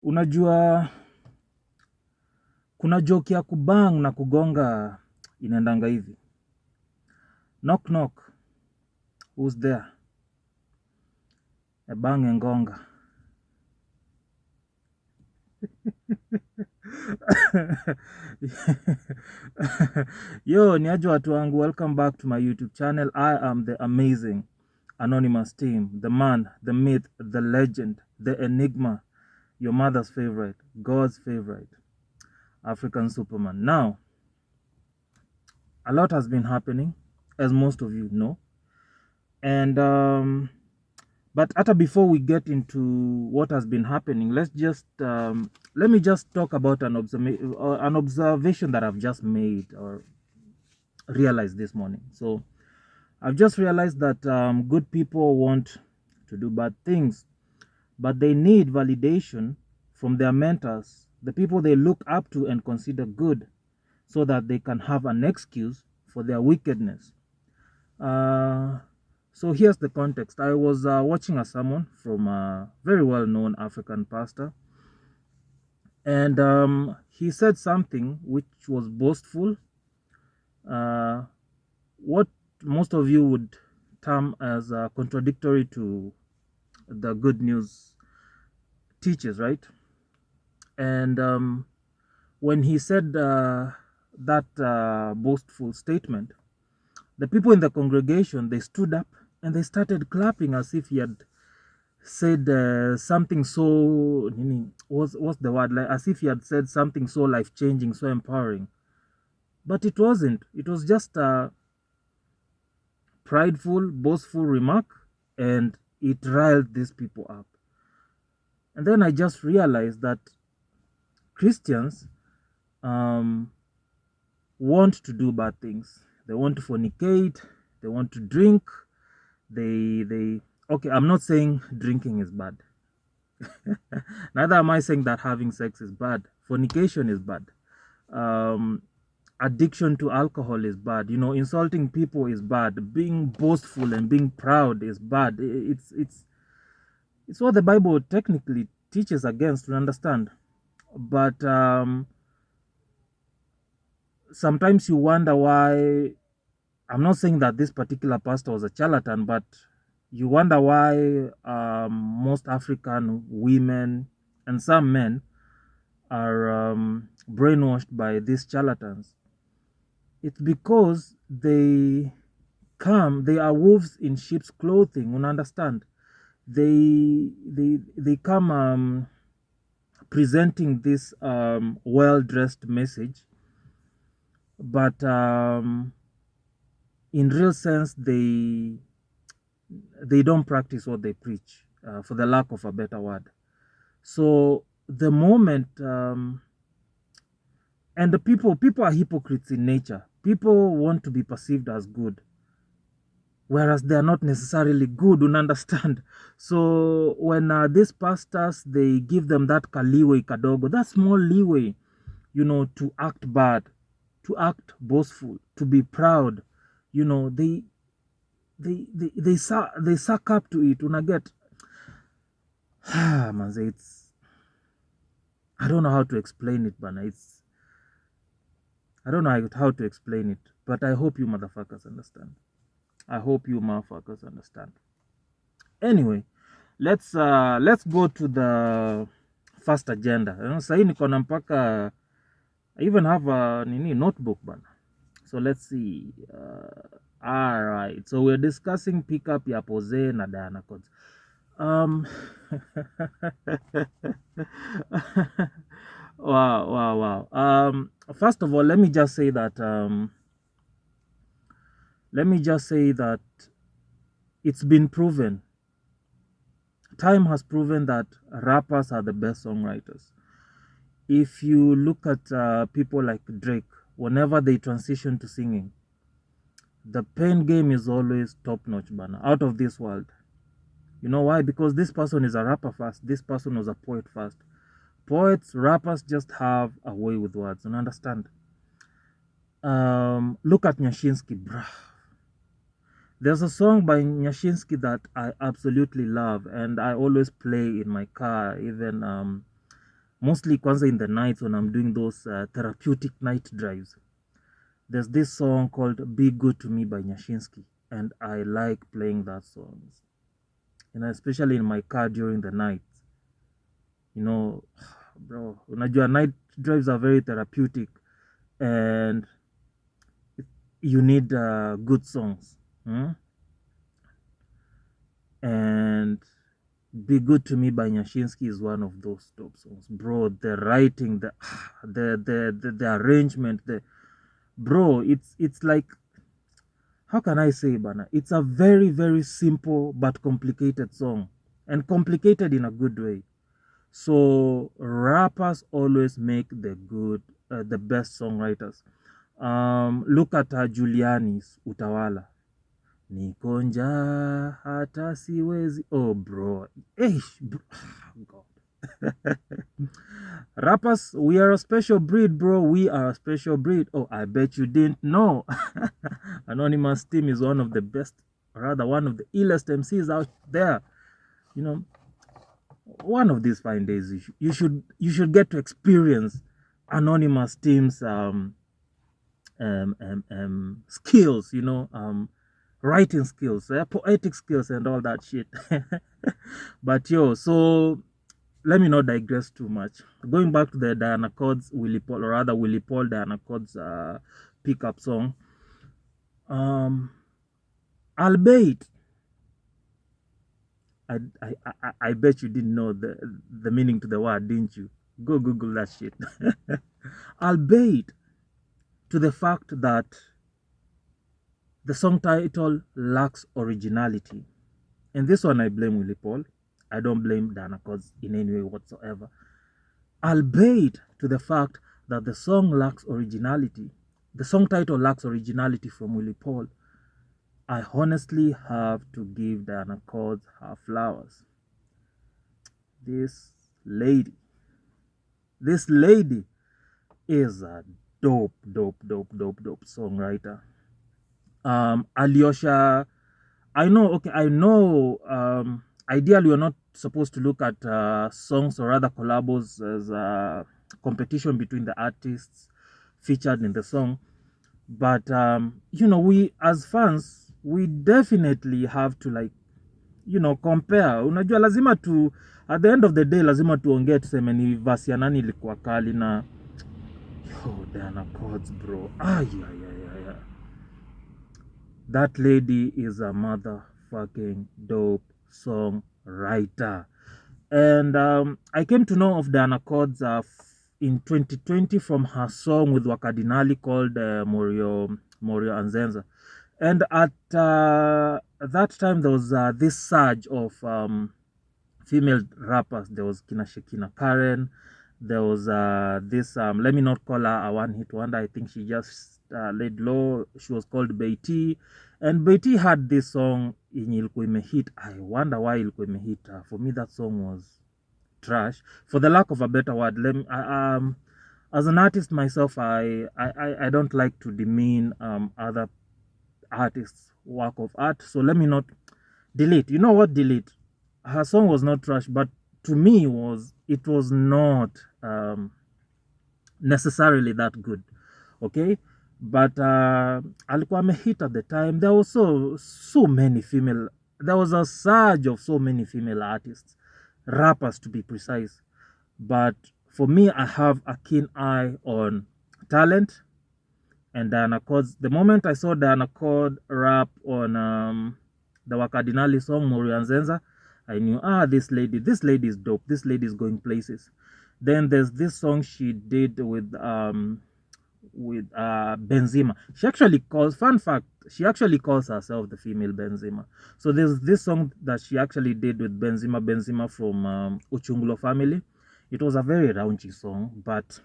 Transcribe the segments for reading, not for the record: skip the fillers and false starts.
Unajua kuna joke ya kubang na kugonga inaendanga hivi. Knock knock. Who's there? Bang Engonga. Yo, ni aje watu wangu, welcome back to my YouTube channel. I am the amazing anonymous team, the man, the myth, the legend, the enigma, your mother's favorite, God's favorite, African Superman. Now, a lot has been happening, as most of you know. And but after before we get into what has been happening, let me just talk about an observation that I've just made or realized this morning. So I've just realized that good people want to do bad things, but they need validation from their mentors, the people they look up to and consider good, so that they can have an excuse for their wickedness. So here's the context. I was watching a sermon from a very well-known African pastor, and he said something which was boastful, what most of you would term as contradictory to the good news teaches, right? And when he said that boastful statement, the people in the congregation, they stood up and they started clapping as if he had said something so, what's the word, like as if he had said something so life-changing, so empowering. But it wasn't. It was just a prideful, boastful remark, and it riled these people up. And then I just realized that Christians want to do bad things. They want to fornicate, they want to drink, okay, I'm not saying drinking is bad. Neither am I saying that having sex is bad. Fornication is bad. Addiction to alcohol is bad. Insulting people is bad. Being boastful and being proud is bad. It's what the Bible technically teaches against, to understand. But sometimes you wonder why. I'm not saying that this particular pastor was a charlatan, but you wonder why most African women and some men are brainwashed by these charlatans. It's because they are wolves in sheep's clothing, you understand? They come presenting this well-dressed message, but in real sense they don't practice what they preach, for the lack of a better word. So the moment and the people are hypocrites in nature. People want to be perceived as good, whereas they are not necessarily good, you understand? So when these pastors, they give them that leeway kadogo, that small leeway, to act bad, to act boastful, to be proud, they suck up to it. Get manze, it's, I don't know how to explain it, bana. I don't know how to explain it, but I hope you motherfuckers understand. I hope you motherfuckers understand. Anyway, let's go to the first agenda. Sahii niko na mpaka, I even have a notebook bana. So let's see. All right. So we're discussing pickup ya Pose na Dyana codes. Wow. First of all, let me just say that it's been proven. Time has proven that rappers are the best songwriters. If you look at people like Drake, whenever they transition to singing, the pen game is always top notch, bana, out of this world. You know why? Because this person is a rapper first. This person was a poet first. Poets, rappers just have a way with words. You understand? Look at Nyashinsky, bruh. There's a song by Nyashinsky that I absolutely love, and I always play in my car. Even mostly kwanza in the nights when I'm doing those therapeutic night drives. There's this song called Be Good to Me by Nyashinsky, and I like playing that song, especially in my car during the night. Bro, unajua night drives are very therapeutic, and you need good songs. And Be Good to Me by Nyashinsky is one of those dope songs, bro. The writing, the arrangement, bro, it's like, how can I say, bana? It's a very, very simple but complicated song, and complicated in a good way. So rappers always make the best songwriters. Look at Juliani's Utawala. Niko njaa hata siwezi. Oh, bro. Bro. God. Rappers, we are a special breed, bro. We are a special breed. Oh, I bet you didn't know. Anonymous Team is one of the best, rather one of the illest MCs out there. One of these fine days, you should get to experience Anonymous Team's skills, writing skills, poetic skills, and all that shit. But so let me not digress too much. Going back to the Dyana Chords Willy Paul, or rather Willy Paul Dyana Chords pickup song. Albeit, I bet you didn't know the meaning to the word, didn't you? Go Google that shit. Albeit, to the fact that the song title lacks originality. And this one I blame Willy Paul. I don't blame Dyana Chords in any way whatsoever. Albeit to the fact that the song lacks originality, the song title lacks originality from Willy Paul, I honestly have to give Dyana Chords her flowers. This lady is a dope songwriter. Alyosha, I know, ideally you're not supposed to look at songs or rather collabos as a competition between the artists featured in the song, but we as fans, we definitely have to compare. Unajua lazima at the end of the day lazima tuongee tuseme ni verse ya nani ilikuwa kali na Dyana Chords, bro. That lady is a motherfucking dope songwriter. And I came to know of Dyana Chords in 2020 from her song with Wakadinali called Morio Anzenza. And at that time, there was this surge of female rappers. There was Kina Karen. There was this, let me not call her a one-hit wonder. I think she just laid low. She was called Beiti. And Beiti had this song, ilikuwa imehit. I wonder why ilikuwa imehit. For me, that song was trash. For the lack of a better word, as an artist myself, I don't like to demean other artists' work of art, so let me not delete. You know what? Delete. Her song was not trash, but to me it was not necessarily that good. Okay, but alikuwa amehit at the time. There was so many female. There was a surge of so many female artists, rappers to be precise. But for me, I have a keen eye on talent. And Dyana Chords, the moment I saw Dyana Chords rap on the Wakadinali song Morio Anzenza, I knew, this lady is dope. This lady is going places. Then there's this song she did with Benzema. She actually calls herself the female Benzema. So there's this song that she actually did with Benzema from Uchungulo family. It was a very raunchy song, but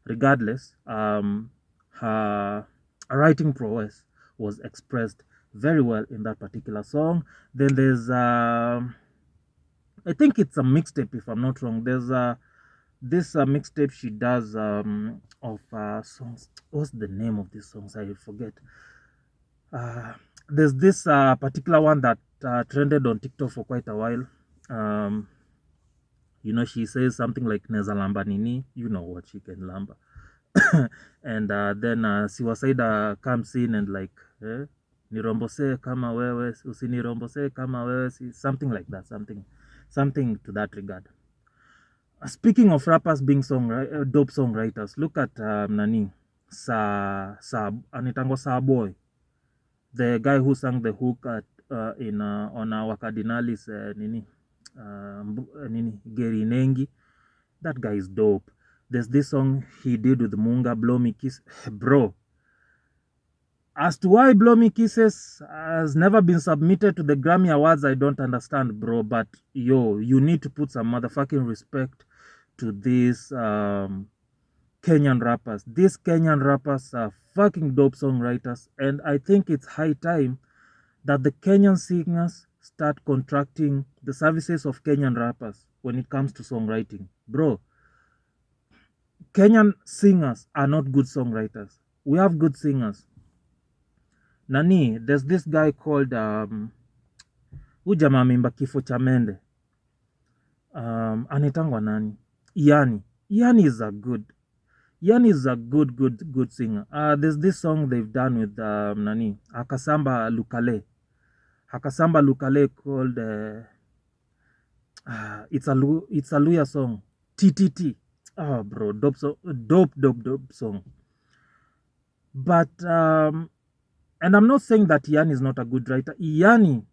regardless, her writing prowess was expressed very well in that particular song. Then there's I think it's a mixtape, if I'm not wrong. There's this mixtape she does of songs. What's the name of these songs? I forget. There's this particular one that trended on TikTok for quite a while. You know, she says something like neza lamba nini, you know what she can lamba. And then Siwasaida comes in and like, nirombose kama wewe, usinirombose kama wewe, something like that, something to that regard. Speaking of rappers being dope songwriters, look at nani anitango Boy, the guy who sang the hook at on our Cardinalis nini Geri Nengi. That guy is dope. There's this song he did with Munga, Blow Me Kiss. Bro, as to why Blow Me Kisses has never been submitted to the Grammy Awards, I don't understand, bro. But yo, you need to put some motherfucking respect to these Kenyan rappers. These Kenyan rappers are fucking dope songwriters, and I think it's high time that the Kenyan singers start contracting the services of Kenyan rappers when it comes to songwriting. Bro, Kenyan singers are not good songwriters. We have good singers. Nani, there's this guy called Ujama mimba kifo cha mende. Anitangwa nani? Dyana is a good singer. There's this song they've done with nani? Hakasamba Lukale called it's a Luya song. TTT. Oh bro, dope song. But and I'm not saying that Dyana is not a good writer. Dyana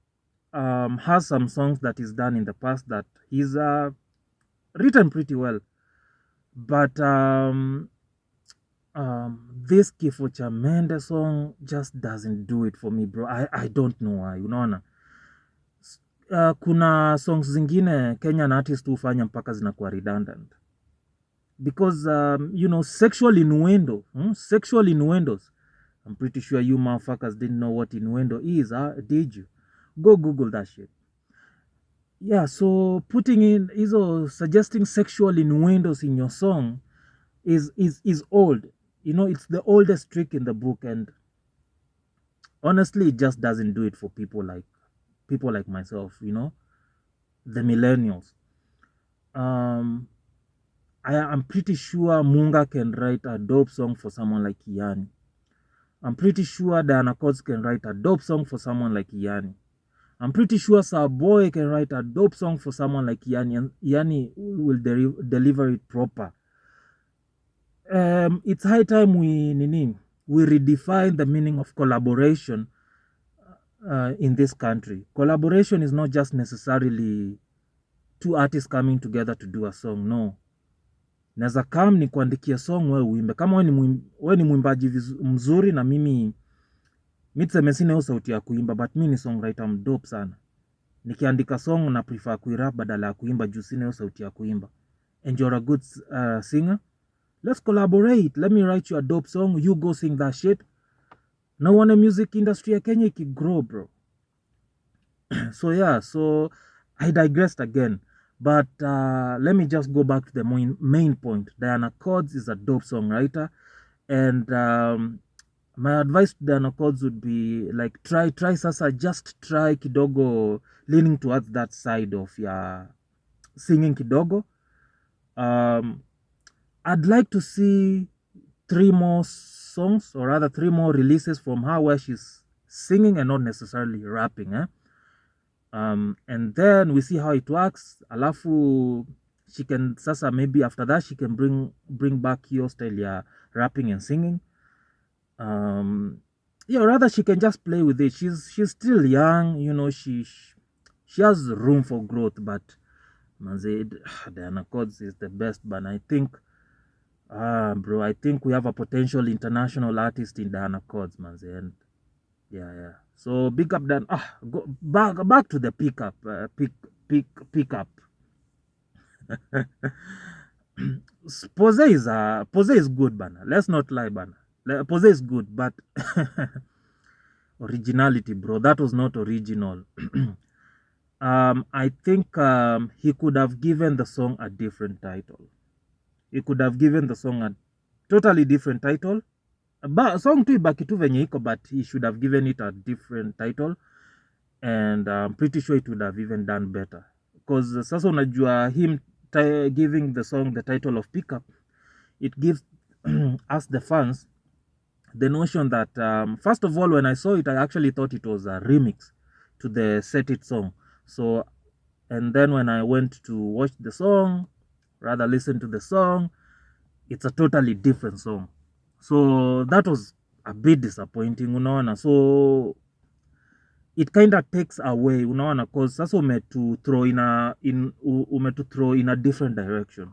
has some songs that he's done in the past that he's written pretty well. But this Kifo cha Mende song just doesn't do it for me, bro. I don't know why, unaona. Kuna songs zingine Kenyan artists hufanya mpaka zinakuwa redundant. Because you know, sexual innuendos. I'm pretty sure you motherfuckers didn't know what innuendo is, did you? Go Google that shit. Yeah, so putting in suggesting sexual innuendos in your song is old. You know, it's the oldest trick in the book, and honestly, it just doesn't do it for people like myself, you know, the millennials. I'm pretty sure Munga can write a dope song for someone like Dyana. I'm pretty sure Dyana can write a dope song for someone like Dyana. I'm pretty sure Boy can write a dope song for someone like Dyana, and Dyana will deliver it proper. It's high time we redefine the meaning of collaboration in this country. Collaboration is not just necessarily two artists coming together to do a song. No. Naweza kam ni kuandikia song wewe uimbe. Kama wewe ni mwimbaji mzuri na mimi tuseme sina hiyo sauti ya kuimba, but mimi ni songwriter mdope sana. Nikiandika song na prefer kuirap badala ya kuimba juu sina hiyo sauti ya kuimba. And you're a good singer. Let's collaborate. Let me write you a dope song. You go sing that shit. Now on the music industry ya Kenya can grow, bro. So yeah, so I digressed again. But let me just go back to the main point. Dyana Chords is a dope songwriter. And my advice to Dyana Chords would be like try sasa, just try kidogo leaning towards that side of your singing kidogo. I'd like to see 3 more songs, or rather 3 more releases from her where she's singing and not necessarily rapping. And then we see how it works. Alafu she can sasa, maybe after that she can bring back your style, yeah, rapping and singing. Yeah, rather she can just play with it. She's still young, you know. She has room for growth, but manze, Dyana Chords is the best. But I think bro, I think we have a potential international artist in Dyana Chords, manze. And yeah. So big up then. Go back to the pickup. Pose is good, bana. Let's not lie, bana. Pose is good, but originality, bro. That was not original. I think he could have given the song a different title. He could have given the song a totally different title. Song tu ibaki tu venye iko, but he should have given it a different title, and I'm pretty sure it would have even done better, because sasa unajua him giving the song the title of Pickup, it gives us the fans the notion that first of all, when I saw it, I actually thought it was a remix to the Set It song. So, and then when I went to watch the song, rather listen to the song, it's a totally different song. So that was a bit disappointing, unaona. So it kind of takes away, unaona, cause sasa umetu throw in a different direction.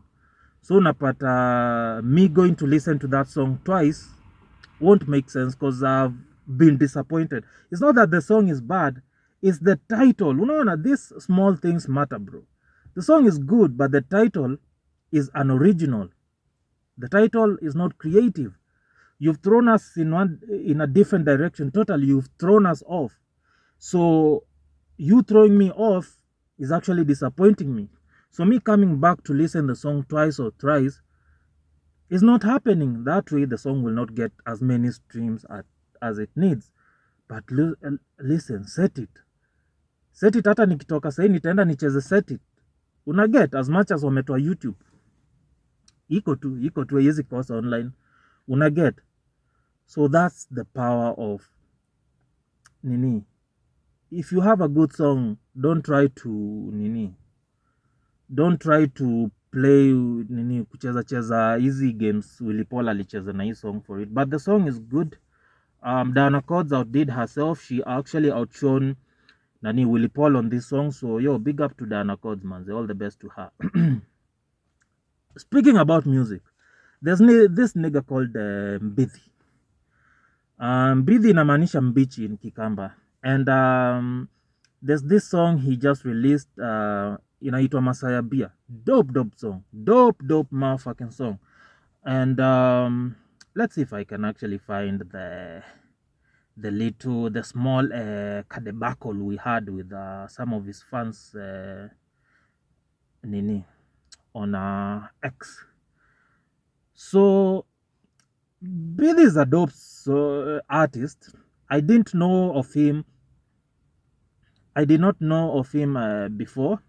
So unapata me going to listen to that song twice won't make sense, because I've been disappointed. It's not that the song is bad, it's the title. Unaona, these small things matter, bro. The song is good, but the title is unoriginal. The title is not creative. You've thrown us in a different direction totally. You've thrown us off. So you throwing me off is actually disappointing me. So me coming back to listen the song twice or thrice is not happening. That way the song will not get as many streams as it needs. But listen, Set It. Set It, hata nikitoka sahi nitaenda nicheze Set It. Una get as much as wametoa YouTube. Iko tu haiwezi kosa online. Una get. So that's the power of nini. If you have a good song, don't try to play kucheza easy games. Willy alicheza na hii song for it, but the song is good. Dyana outdid herself. She actually outshone Willy on this song. So yo, big up to Dyana, man. All the best to her. Speaking about music, there's this nigga called Mbidhi. Mbidhi inamaanisha mbichi in Kikamba, and there's this song he just released, inaitwa Masaya Bia. Dope song. Dope motherfucking song. And let's see if I can actually find the small kadebacle we had with some of his fans on X. So Billy is a dope artist. I did not know of him before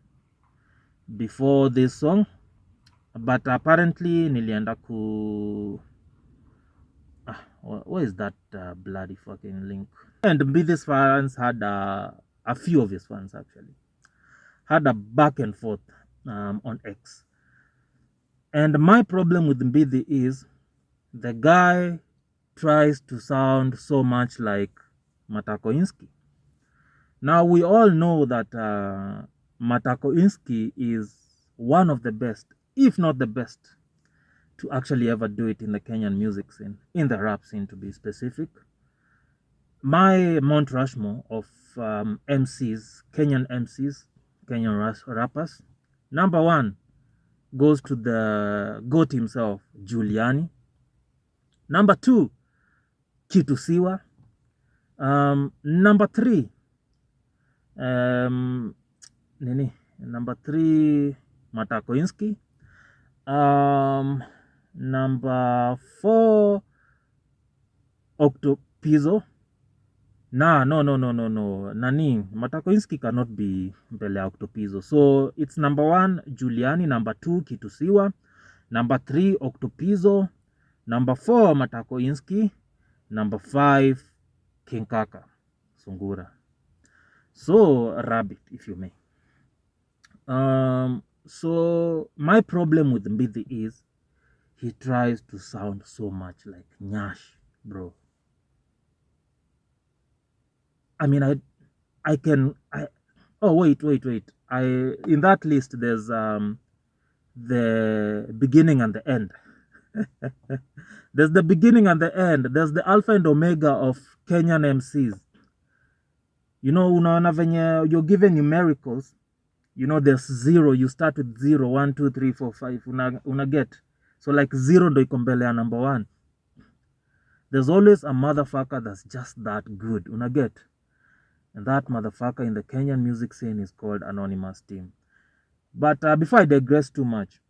this song, but apparently nilienda what is that bloody fucking link? And Mbidhi's fans had a few of his fans actually had a back and forth on X. And my problem with Mbidhi is the guy tries to sound so much like Matakoinski. Now we all know that Matakoinski is one of the best, if not the best, to actually ever do it in the Kenyan music scene, in the rap scene to be specific. My Mount Rushmore of MCs, Kenyan rappers, number one goes to the GOAT himself, Juliani. Number two, Kitusiwa. Number three, number three, Matakoinski. Number four, Octopizzo. No. Nani, Matakoinski cannot be mbele Octopizzo. So it's number one, Juliani. Number two, Kitusiwa. Number three, Octopizzo. Number four, Matakoinski. Number five, King Kaka, Sungura. So rabbit, if you may. So my problem with Mbidhi is he tries to sound so much like Nyash, bro. I mean, oh wait. In that list there's the beginning and the end. There's the beginning and the end. There's the alpha and omega of Kenyan MCs. You know, unaona venye you're given numericals. You know, there's zero. You start with 0, 1, 2, 3, 4, 5. Una get. So like 0 ndo iko mbele ya number 1. There's always a motherfucker that's just that good. Una get. And that motherfucker in the Kenyan music scene is called Anonymous Team. But before I digress too much,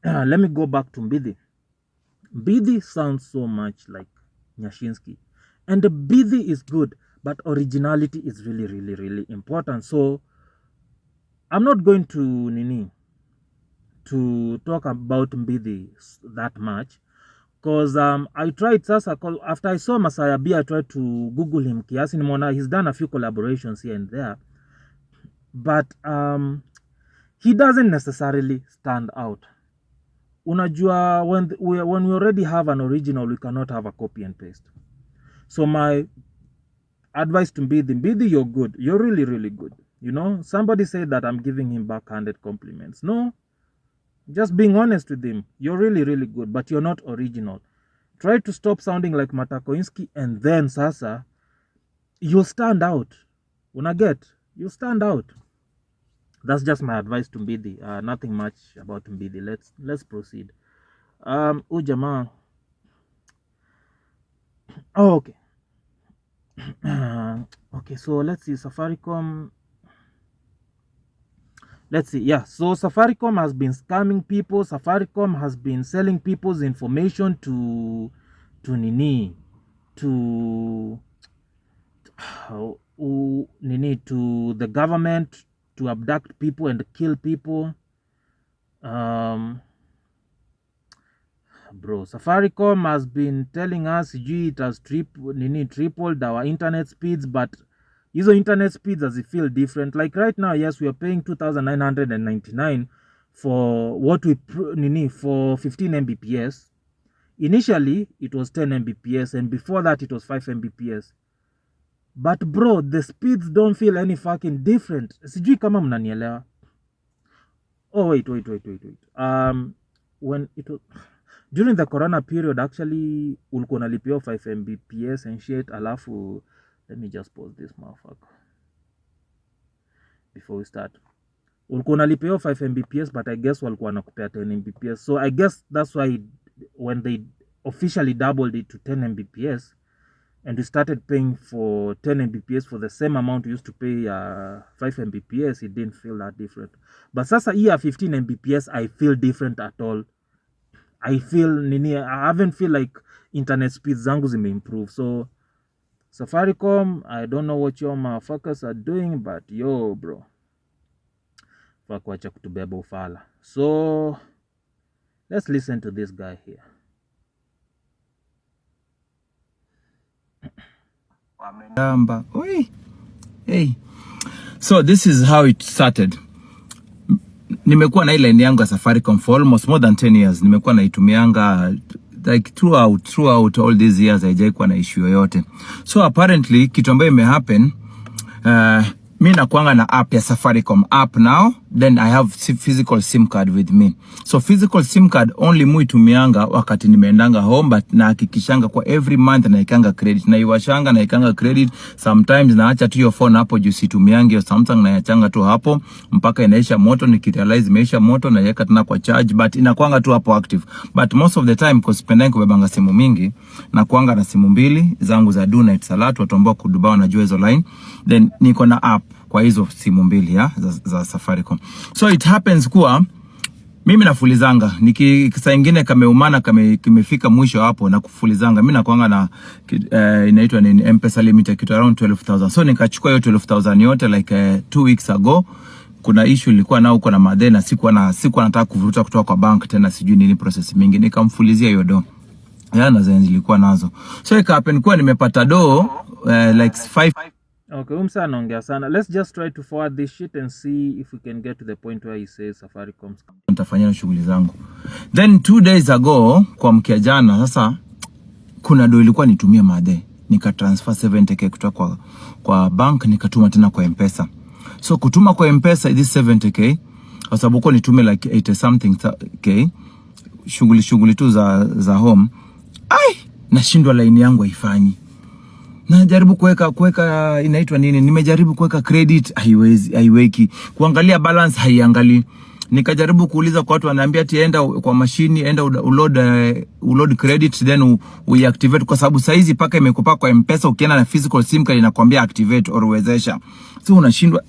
let me go back to Mbidhi. Mbidhi sounds so much like Nyashinsky. And the Mbidhi is good, but originality is really, really, really important. So I'm not going to to talk about Mbidi that much. Because I tried sasa, after I saw Masaya B, I tried to Google him kiasi nimeona he's done a few collaborations here and there. But he doesn't necessarily stand out. Unajua, when we already have an original, we cannot have a copy and paste. So my advice to Mbidi, you're good. You're really, really good. You know, somebody said that I'm giving him backhanded compliments. No, just being honest with him. You're really, really good, but you're not original. Try to stop sounding like Matakoinski, and then sasa, you'll stand out. You'll stand out. That's just my advice to Mbidi. Nothing much about Mbidi. Let's proceed. Jamaa. Oh, okay. Okay, so let's see. Safaricom. Let's see. Yeah, so Safaricom has been scamming people. Safaricom has been selling people's information to the government, to abduct people and kill people. Bro, Safaricom has been telling us it has tripled our internet speeds, but hizo internet speeds as it feel different. Like right now, yes, we are paying 2,999 for what we for 15 Mbps. Initially, it was 10 Mbps, and before that, it was 5 Mbps. But bro, the speeds don't feel any fucking different. Sijui kama mnanielewa. Oh, wait. When it was during the corona period, actually, ulikuwa unalipia 5 Mbps and shit, alafu, let me just pause this motherfucker before we start. Ulikuwa unalipia 5 Mbps, but I guess walikuwa wanakupea 10 Mbps. So I guess that's why when they officially doubled it to 10 Mbps, and we started paying for 10 Mbps for the same amount we used to pay 5 Mbps, it didn't feel that different. But sasa here 15 Mbps, I feel different at all. I haven't feel like internet speeds zangu zime-improve. So Safaricom, I don't know what your motherfuckers are doing, but yo bro, fuck, wacha kutubeba ufala. So let's listen to this guy here. Hey. So this is how it started. Nimekuwa na ile line yangu ya Safaricom for almost more than 10 years. Nimekuwa naitumianga like throughout all these years, haijaikuwa na issue yoyote. So apparently kitu ambayo imehappen, mimi nakuanga na app ya Safaricom app now, then I have physical SIM card with me. So physical SIM card only muitumianga wakati nimeendanga home, but na hakikishanga kwa every month na ikanga credit. Na iwashanga na ikanga credit. Sometimes naacha tu your phone hapo juu situmiangi, Samsung na yachanga tu hapo mpaka inaisha moto, nikirealize imeisha moto na yeka tena kwa charge, but inakuanga tu hapo active. But most of the time because sipendangi kubebanga simu mingi, na kuanga na simu mbili zangu za do night salatu, watu ambao kudubao wanajua hizo line, then niko na app kwa hizo simu mbili ya za Safaricom. So it happens kuwa mimi nafulizanga saa ingine kameumana kimefika mwisho hapo na kufulizanga. Mimi nakuanga na inaitwa nini, M-Pesa limit kitu around 12,000. So nikachukua hiyo 12,000 yote like 2 weeks ago. Kuna issue ilikuwa nao uko na madeni, sikuwa nataka kuvuruta kutoka kwa bank tena, sijui nini process mingi, nikamfulizia hiyo do yana zenzi ilikuwa nazo. So ikahappen kuwa nimepata do like 5. Okay, umsa anaongea sana. Let's just try to forward this shit and see if we can get to the point where he says Safaricom. Nitafanya shughuli zangu. Then 2 days ago kwa mkia jana, sasa kuna do ilikuwa nitumia madhe, nika transfer 70k kutoka kwa bank nikatuma tena kwa M-Pesa. So kutuma kwa M-Pesa this 70k kwa sababu uko nitume like 80 something k shughuli tu za home. Nashindwa line yangu haifanyi. Najaribu kuweka inaitwa nini, nimejaribu kuweka credit, haiweki. Kuangalia balance haiangali. Nikajaribu kuuliza kwa watu, wanaambia ati enda kwa machine, enda uload credit then uiactivate, kwa sababu saizi paka imekupa kwa M-Pesa, ukienda na physical SIM card inakwambia activate or wezesha. So unashindwa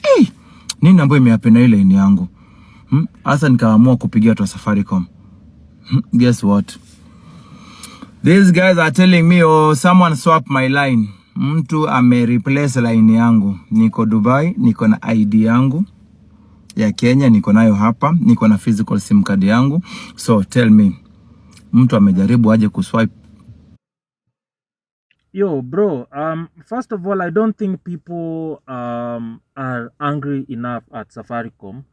nini ambayo imehappen ile line yangu. Hasa nikaamua kupigia watu wa Safaricom. Guess what? These guys are telling me, someone swap my line. Mtu ame replace line yangu. Niko Dubai, niko na ID yangu. ya Kenya niko nayo hapa, niko na physical sim card yangu. So tell me, mtu amejaribu aje kuswipe? Yo, bro, first of all, I don't think people are angry enough at Safaricom.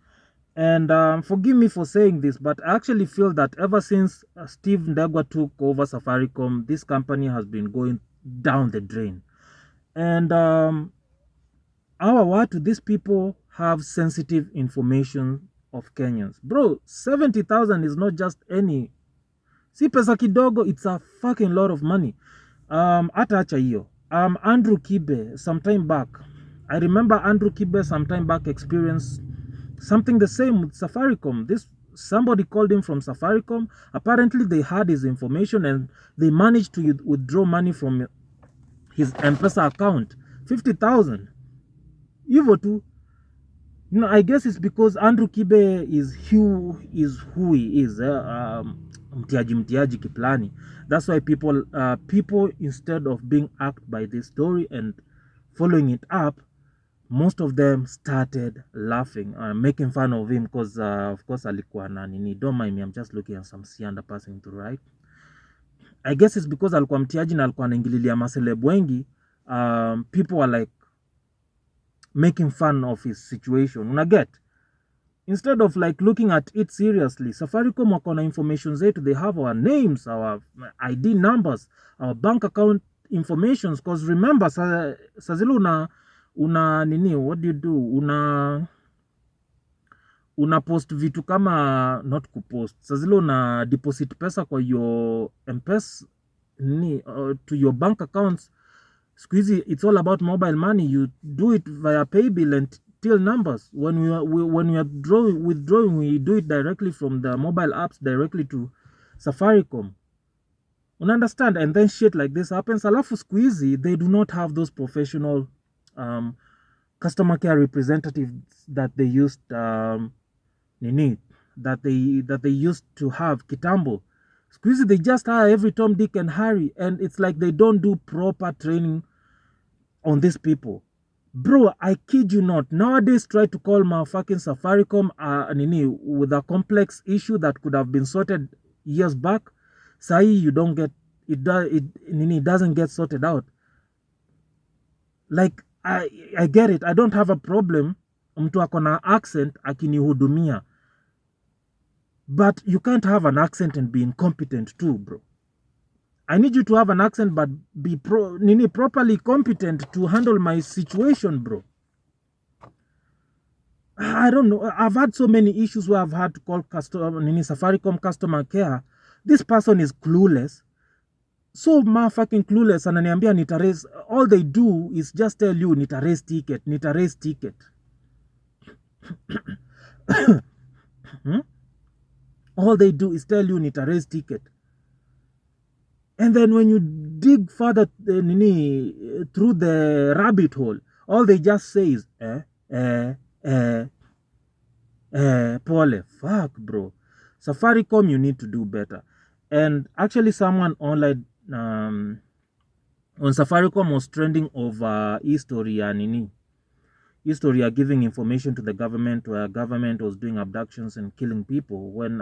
And forgive me for saying this, but I actually feel that ever since Steve Ndegwa took over Safaricom, this company has been going down the drain. And these people have sensitive information of Kenyans. Bro, 70,000 is not just any. Si pesa kidogo, it's a fucking lot of money. Hata acha hiyo. Andrew Kibe, sometime back, I remember Andrew Kibe sometime back experienced something the same with Safaricom. Somebody called him from Safaricom. Apparently they had his information and they managed to withdraw money from his M-Pesa account, 50,000. Hivyo tu. I guess it's because Andrew Kibe is who he is. Mtiaji kiplani. That's why people instead of being act by this story and following it up, most of them started laughing, making fun of him because of course alikuwa na nini. Don't mind me, I'm just looking at some sianda passing through, right? I guess it's because alikuwa mtiaji na alikuwa anaingililia maseleb wengi. People are like making fun of his situation. Unaget? Instead of like looking at it seriously, Safaricom wako na information zetu. They have our names, our ID numbers, our bank account informations. Because remember, sazilo una nini, what do you do? Una post vitu kama, not kupost. Sazilo una deposit pesa kwa your M-Pesa to your bank accounts. Squeezy, it's all about mobile money. You do it via paybill and till numbers. When we are withdrawing, we do it directly from the mobile apps directly to Safaricom. Understand? And then shit like this happens. Alafu squeezy, they do not have those professional customer care representatives that they used that they used to have kitambo. Squeezy, they just hire every Tom, Dick and Harry, and it's like they don't do proper training on these people. Bro, I kid you not. Nowadays, try to call my fucking Safaricom with a complex issue that could have been sorted years back. Sai, you don't get it. It doesn't get sorted out. Like I get it. I don't have a problem. Mtu akona accent akinihudumia. But you can't have an accent and be incompetent too, bro. I need you to have an accent but be properly competent to handle my situation, bro. I don't know. I've had so many issues where I've had to call Safaricom customer care. This person is clueless. So fucking clueless. Ananiambia nita raise. All they do is just tell you nita raise ticket. All they do is tell you nita raise ticket. And then when you dig further through the rabbit hole, all they just say is pole. Fuck, bro. Safaricom, you need to do better. And actually someone online on Safaricom was trending over Historia giving information to the government where government was doing abductions and killing people when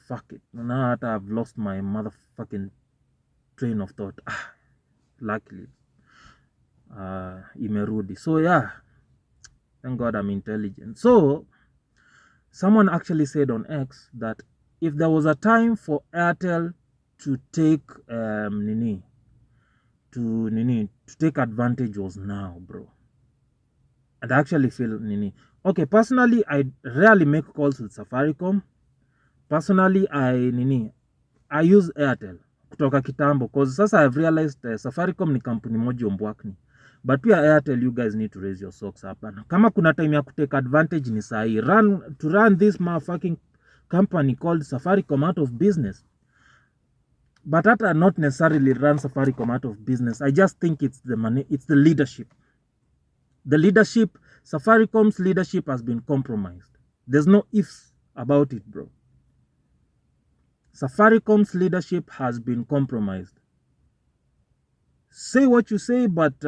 fuck it. Now that I've lost my motherfucking train of thought. Luckily. Imerudi. So yeah. Thank God I'm intelligent. So someone actually said on X that if there was a time for Airtel to take to take advantage was now, bro. And I actually feel okay, personally I rarely make calls with Safaricom. Personally I use Airtel kutoka kitambo because sasa I've realized Safaricom ni kampuni moja ombwakni. But pia Airtel, you guys need to raise your socks up. Kama kuna time ya kutake advantage ni sahi. To run this motherfucking company called Safaricom out of business. But that are not necessarily run Safaricom out of business. I just think it's the money, it's the leadership. The leadership, Safaricom's leadership has been compromised. There's no ifs about it, bro. Safaricom's leadership has been compromised. say what you say, but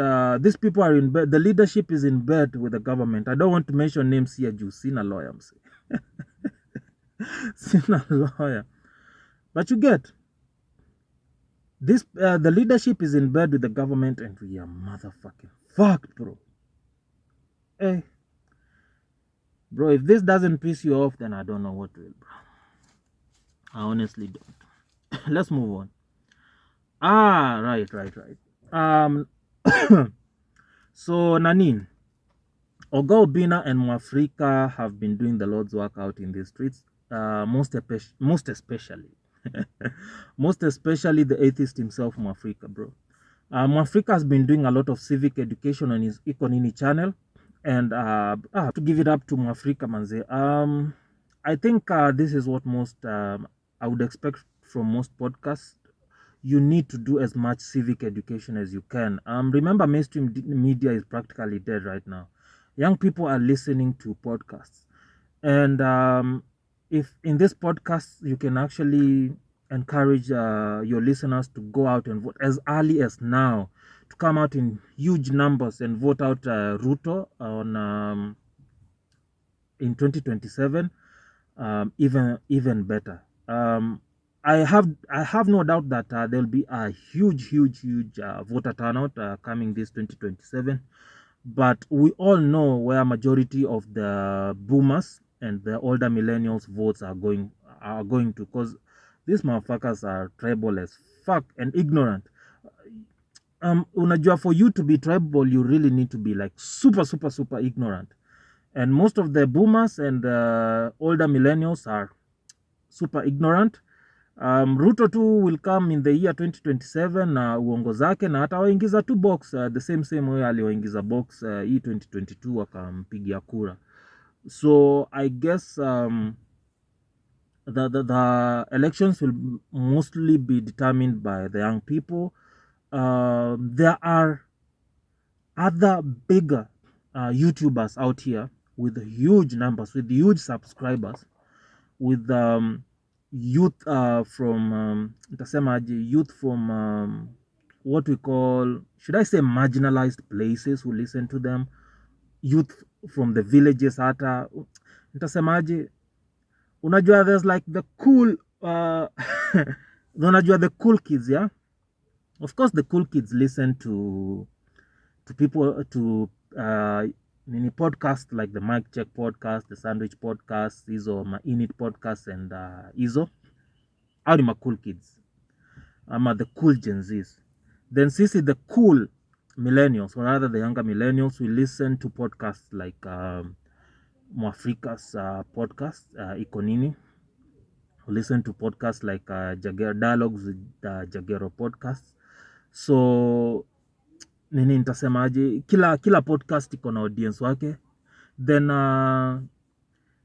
these people are in bed. The leadership is in bed with the government. I don't want to mention names here, Juu sina lawyer, mse. Sina lawyer. But you get this. The leadership is in bed with the government, and we are motherfucking fucked, bro. Hey, bro, if this doesn't piss you off, then I don't know what will, bro. I honestly don't. Let's move on. Right. So Nanin, Obinna and Mwafreeka have been doing the Lord's work out in the streets. Most especially the atheist himself, Mwafreeka, bro. Mwafreeka has been doing a lot of civic education on his Ikonini channel, and to give it up to Mwafreeka, manze. I think this is what most I would expect from most podcasts. You need to do as much civic education as you can. Remember, mainstream media is practically dead right now. Young people are listening to podcasts, and if in this podcast you can actually encourage your listeners to go out and vote as early as now, to come out in huge numbers and vote out Ruto on in 2027, even better. I have no doubt that there will be a huge voter turnout coming this 2027. But we all know where majority of the boomers and the older millennials votes are going to, because these motherfuckers are tribal as fuck and ignorant. Unajua, for you to be tribal, you really need to be like super ignorant. And most of the boomers and the older millennials are super ignorant. Ruto too will come in the year 2027 na uongo zake, na atawaingiza tu box the same way aliwaingiza box hii 2022 akampigia kura. So I guess the elections will mostly be determined by the young people. There are other bigger YouTubers out here with huge numbers, with huge subscribers, with youth from youth from what we call, should I say, marginalized places who listen to them, youth from the villages. Hata nitasemaje, unajua there's like the cool unajua the cool kids, yeah, of course the cool kids listen to people, to nini podcast like the Mic Check podcast, the Sandwich podcast, hizo ma Init podcast, and hizo au ni ma cool kids ama the cool Gen Zs. Then sisi the cool millennials, or rather the younger millennials, we listen to podcasts like Mwafreeka's podcast Ikonini. We listen to podcasts like Jagero Dialogues with Jagero podcast. So nini nitasemaje, kila podcast iko na audience wake. Then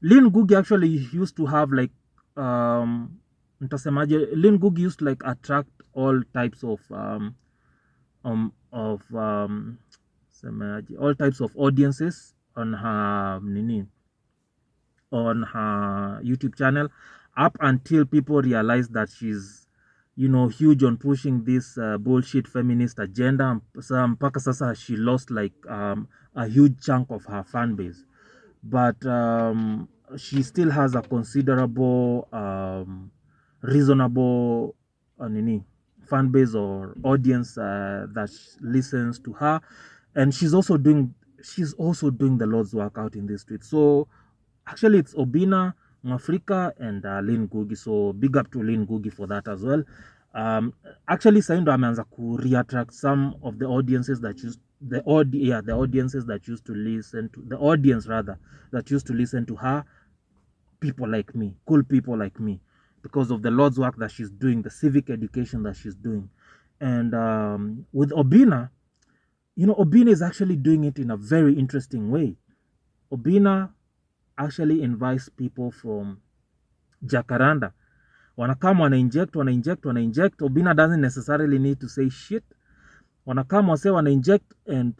Lynn Ngugi actually used to have like nitasemaje, Lynn Ngugi used to like attract all types of all types of audiences on her YouTube channel, up until people realized that she's, you know, huge on pushing this bullshit feminist agenda. Mpaka sasa she lost like a huge chunk of her fan base, but she still has a considerable reasonable fan base or audience that listens to her, and she's also doing the Lord's work out in the street. So actually it's Obinna, Mwafreeka, and Lynn Ngugi. So big up to Lynn Ngugi for that as well. Actually saindo ameanza ku reattract some of the audiences that used the audiences that used to listen to the audience rather that used to listen to her, people like me, cool people like me, because of the Lord's work that she's doing, the civic education that she's doing. And with Obinna, you know, Obinna is actually doing it in a very interesting way. Obinna actually invites people from Jacaranda. Wanakam wana inject. Obinna doesn't necessarily need to say shit. Wanakam wase wana inject, and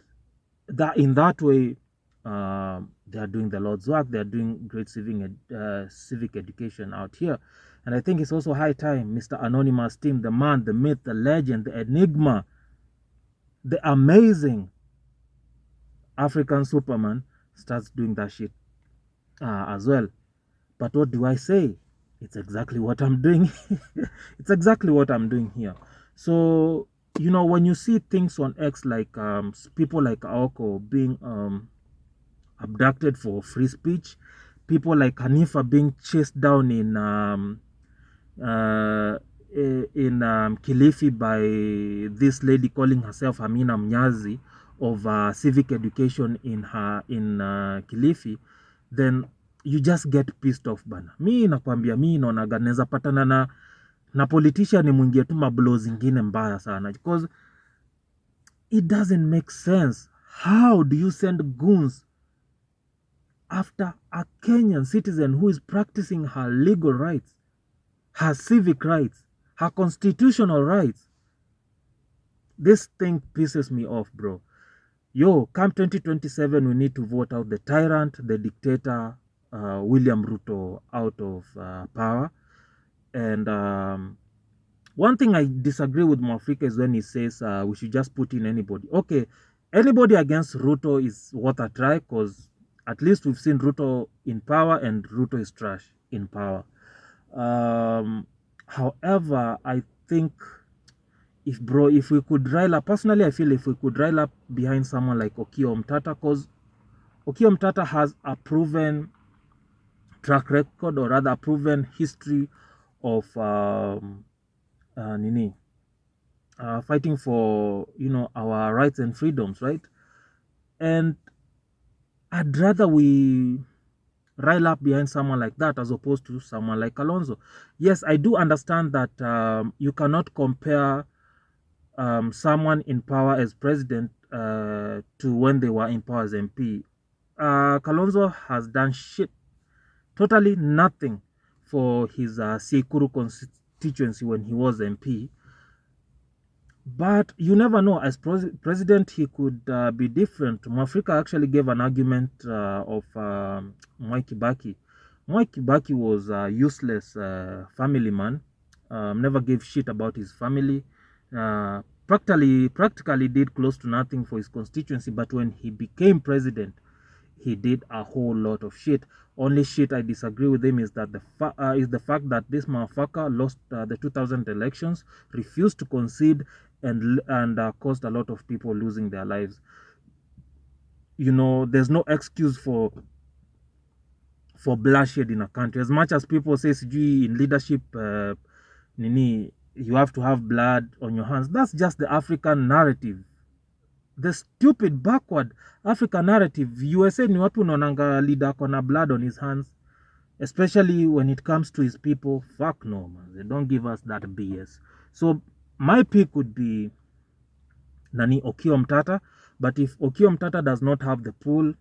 that in that way they are doing the Lord's work. They are doing great civic education out here. And I think it's also high time Mr. Anonymous team, the man, the myth, the legend, the enigma, the amazing African Superman starts doing that shit as well. But what do I say? It's exactly what I'm doing. It's exactly what I'm doing here. So, you know, when you see things on X like people like Aoko being abducted for free speech, people like Hanifa being chased down in Kilifi by this lady calling herself Amina Mnyazi of civic education in Kilifi, then you just get pissed off bana. Mi nakwambia, mi naonaga naweza patana na politician mwingie tu mablo zingine mbaya sana, because it doesn't make sense. How do you send goons after a Kenyan citizen who is practicing her legal rights, her civic rights, her constitutional rights? This thing pisses me off, bro. Yo, come 2027, we need to vote out the tyrant, the dictator, William Ruto out of power. And one thing I disagree with Mwafreeka is when he says we should just put in anybody. Okay, anybody against Ruto is worth a try, because at least we've seen Ruto in power and Ruto is trash in power. However, I think if we could rile up, personally I feel if we could rile up behind someone like Okiya Omtatah, because Okiya Omtatah has a proven track record, or rather a proven history of fighting for, you know, our rights and freedoms, right? And I'd rather we rile up behind someone like that as opposed to someone like Kalonzo. Yes, I do understand that you cannot compare someone in power as president to when they were in power as MP. Kalonzo has done shit, totally nothing for his Sekuru constituency when he was MP. But you never know, as president he could be different. Mwafreeka actually gave an argument of Mwai Kibaki. Mwai Kibaki was a useless family man, never gave shit about his family, practically did close to nothing for his constituency. But when he became president, he did a whole lot of shit. Only shit I disagree with him is that the fact that this motherfucker lost the 2000 elections, refused to concede, and caused a lot of people losing their lives. You know, there's no excuse for bloodshed in a country. As much as people say in leadership, you have to have blood on your hands. That's just the African narrative. The stupid backward African narrative. USA ni watu unaonanga leader kona blood on his hands, especially when it comes to his people. Fuck no, man. They don't give us that BS. So my pick would be Okiya Omtatah. But if Okiya Omtatah does not have the pull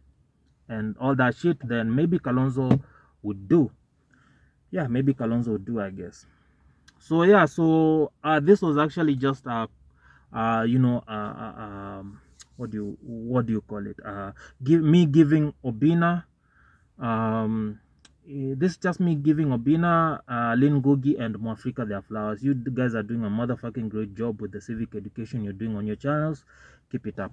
and all that shit, then maybe Kalonzo would do. Yeah, maybe Kalonzo would do, I guess. So yeah, so this was actually just what do you call it? Me giving Obinna. This is just me giving Obinna, Lynn Ngugi, and Mwafreeka their flowers. You guys are doing a motherfucking great job with the civic education you're doing on your channels. Keep it up.